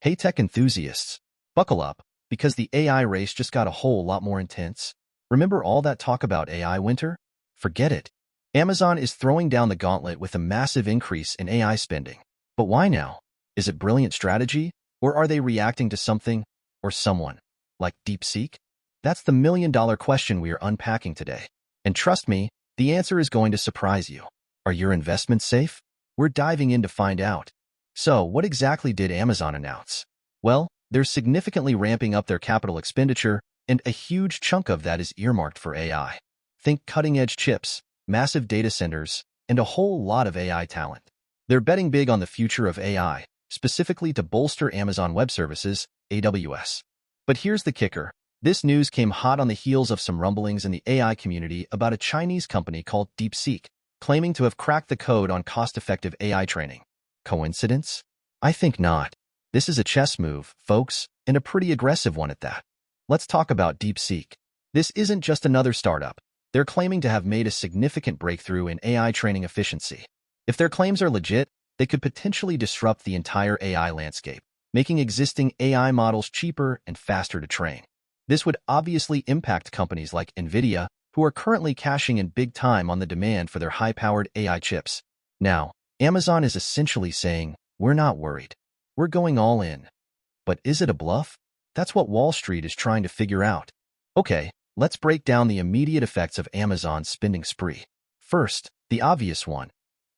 Hey tech enthusiasts, buckle up, because the AI race just got a whole lot more intense. Remember all that talk about AI winter? Forget it. Amazon is throwing down the gauntlet with a massive increase in AI spending. But why now? Is it brilliant strategy, or are they reacting to something or someone, like DeepSeek? That's the million-dollar question we are unpacking today. And trust me, the answer is going to surprise you. Are your investments safe? We're diving in to find out. So, what exactly did Amazon announce? Well, they're significantly ramping up their capital expenditure, and a huge chunk of that is earmarked for AI. Think cutting-edge chips, massive data centers, and a whole lot of AI talent. They're betting big on the future of AI, specifically to bolster Amazon Web Services, AWS. But here's the kicker. This news came hot on the heels of some rumblings in the AI community about a Chinese company called DeepSeek, claiming to have cracked the code on cost-effective AI training. Coincidence? I think not. This is a chess move, folks, and a pretty aggressive one at that. Let's talk about DeepSeek. This isn't just another startup. They're claiming to have made a significant breakthrough in AI training efficiency. If their claims are legit, they could potentially disrupt the entire AI landscape, making existing AI models cheaper and faster to train. This would obviously impact companies like NVIDIA, who are currently cashing in big time on the demand for their high-powered AI chips. Now, Amazon is essentially saying, we're not worried. We're going all in. But is it a bluff? That's what Wall Street is trying to figure out. Okay, let's break down the immediate effects of Amazon's spending spree. First, the obvious one.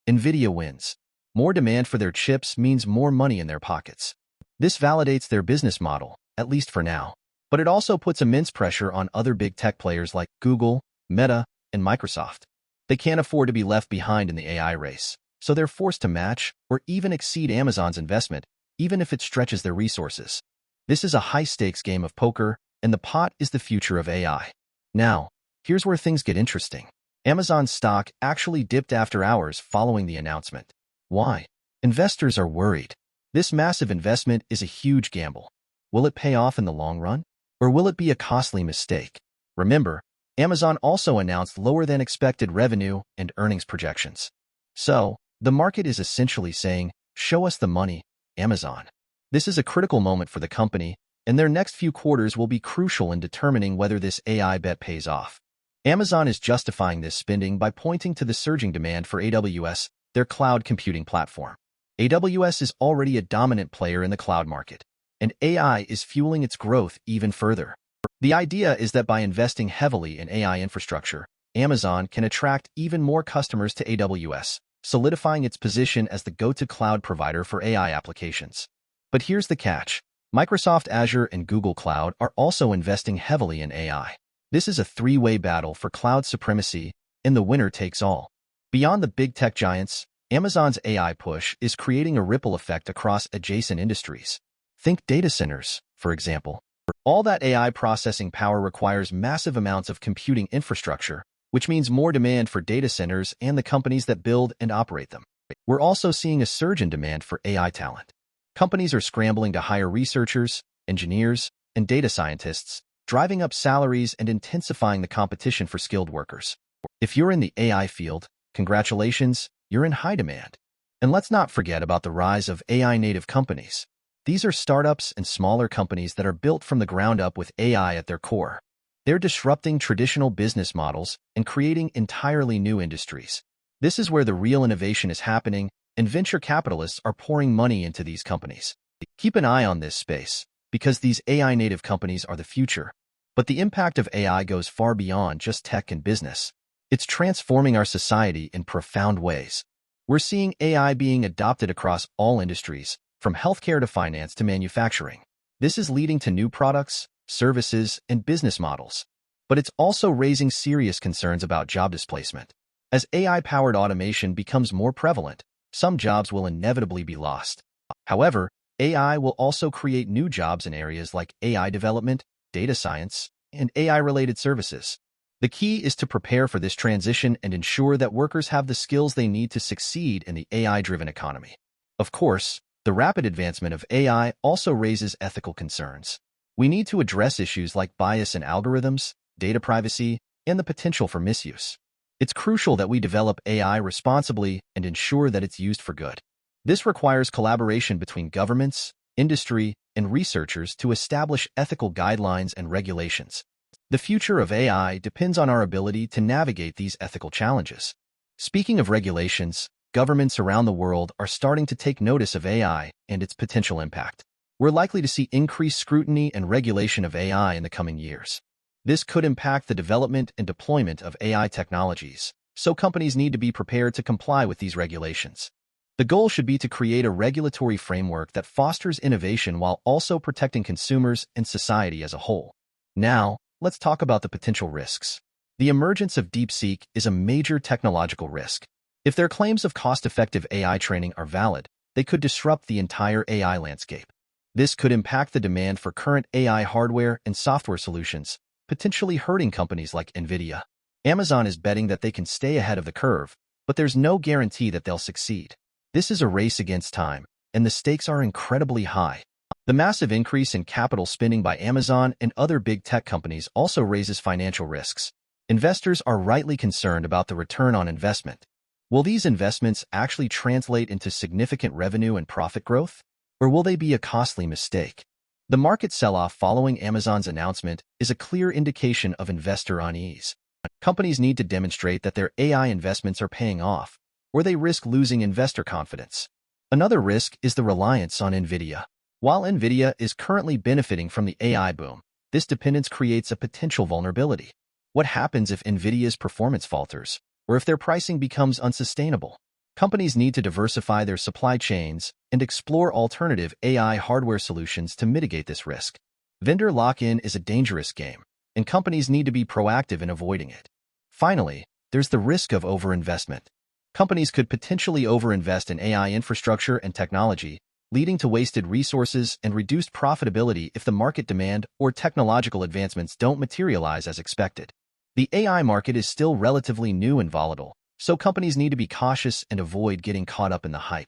NVIDIA wins. More demand for their chips means more money in their pockets. This validates their business model, at least for now. But it also puts immense pressure on other big tech players like Google, Meta, and Microsoft. They can't afford to be left behind in the AI race, so they're forced to match or even exceed Amazon's investment, even if it stretches their resources. This is a high-stakes game of poker, and the pot is the future of AI. Now, here's where things get interesting. Amazon's stock actually dipped after hours following the announcement. Why? Investors are worried. This massive investment is a huge gamble. Will it pay off in the long run? Or will it be a costly mistake? Remember, Amazon also announced lower-than-expected revenue and earnings projections. So, the market is essentially saying, show us the money, Amazon. This is a critical moment for the company, and their next few quarters will be crucial in determining whether this AI bet pays off. Amazon is justifying this spending by pointing to the surging demand for AWS, their cloud computing platform. AWS is already a dominant player in the cloud market, and AI is fueling its growth even further. The idea is that by investing heavily in AI infrastructure, Amazon can attract even more customers to AWS, solidifying its position as the go-to cloud provider for AI applications. But here's the catch. Microsoft Azure and Google Cloud are also investing heavily in AI. This is a three-way battle for cloud supremacy, and the winner takes all. Beyond the big tech giants, Amazon's AI push is creating a ripple effect across adjacent industries. Think data centers, for example. All that AI processing power requires massive amounts of computing infrastructure, which means more demand for data centers and the companies that build and operate them. We're also seeing a surge in demand for AI talent. Companies are scrambling to hire researchers, engineers, and data scientists, driving up salaries and intensifying the competition for skilled workers. If you're in the AI field, congratulations, you're in high demand. And let's not forget about the rise of AI-native companies. These are startups and smaller companies that are built from the ground up with AI at their core. They're disrupting traditional business models and creating entirely new industries. This is where the real innovation is happening, and venture capitalists are pouring money into these companies. Keep an eye on this space, because these AI-native companies are the future. But the impact of AI goes far beyond just tech and business. It's transforming our society in profound ways. We're seeing AI being adopted across all industries, from healthcare to finance to manufacturing. This is leading to new products, services, and business models. But it's also raising serious concerns about job displacement. As AI-powered automation becomes more prevalent, some jobs will inevitably be lost. However, AI will also create new jobs in areas like AI development, data science, and AI-related services. The key is to prepare for this transition and ensure that workers have the skills they need to succeed in the AI-driven economy. Of course, the rapid advancement of AI also raises ethical concerns. We need to address issues like bias in algorithms, data privacy, and the potential for misuse. It's crucial that we develop AI responsibly and ensure that it's used for good. This requires collaboration between governments, industry, and researchers to establish ethical guidelines and regulations. The future of AI depends on our ability to navigate these ethical challenges. Speaking of regulations, governments around the world are starting to take notice of AI and its potential impact. We're likely to see increased scrutiny and regulation of AI in the coming years. This could impact the development and deployment of AI technologies, so companies need to be prepared to comply with these regulations. The goal should be to create a regulatory framework that fosters innovation while also protecting consumers and society as a whole. Now, let's talk about the potential risks. The emergence of DeepSeek is a major technological risk. If their claims of cost-effective AI training are valid, they could disrupt the entire AI landscape. This could impact the demand for current AI hardware and software solutions, potentially hurting companies like NVIDIA. Amazon is betting that they can stay ahead of the curve, but there's no guarantee that they'll succeed. This is a race against time, and the stakes are incredibly high. The massive increase in capital spending by Amazon and other big tech companies also raises financial risks. Investors are rightly concerned about the return on investment. Will these investments actually translate into significant revenue and profit growth? Or will they be a costly mistake? The market sell-off following Amazon's announcement is a clear indication of investor unease. Companies need to demonstrate that their AI investments are paying off, or they risk losing investor confidence. Another risk is the reliance on NVIDIA. While NVIDIA is currently benefiting from the AI boom, this dependence creates a potential vulnerability. What happens if NVIDIA's performance falters, or if their pricing becomes unsustainable? Companies need to diversify their supply chains and explore alternative AI hardware solutions to mitigate this risk. Vendor lock-in is a dangerous game, and companies need to be proactive in avoiding it. Finally, there's the risk of overinvestment. Companies could potentially overinvest in AI infrastructure and technology, leading to wasted resources and reduced profitability if the market demand or technological advancements don't materialize as expected. The AI market is still relatively new and volatile, so companies need to be cautious and avoid getting caught up in the hype.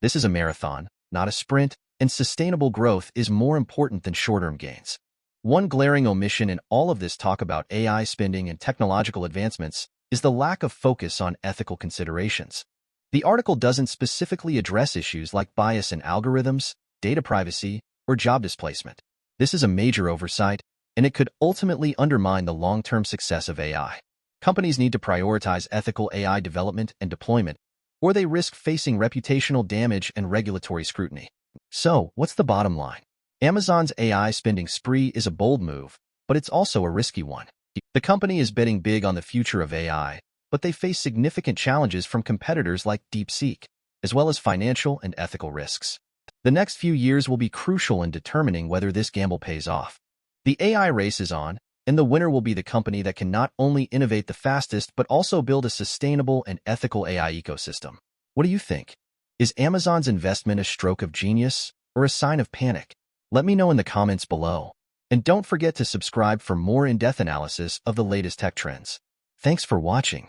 This is a marathon, not a sprint, and sustainable growth is more important than short-term gains. One glaring omission in all of this talk about AI spending and technological advancements is the lack of focus on ethical considerations. The article doesn't specifically address issues like bias in algorithms, data privacy, or job displacement. This is a major oversight, and it could ultimately undermine the long-term success of AI. Companies need to prioritize ethical AI development and deployment, or they risk facing reputational damage and regulatory scrutiny. So, what's the bottom line? Amazon's AI spending spree is a bold move, but it's also a risky one. The company is betting big on the future of AI, but they face significant challenges from competitors like DeepSeek, as well as financial and ethical risks. The next few years will be crucial in determining whether this gamble pays off. The AI race is on, and the winner will be the company that can not only innovate the fastest but also build a sustainable and ethical AI ecosystem. What do you think? Is Amazon's investment a stroke of genius or a sign of panic? Let me know in the comments below. And don't forget to subscribe for more in-depth analysis of the latest tech trends. Thanks for watching.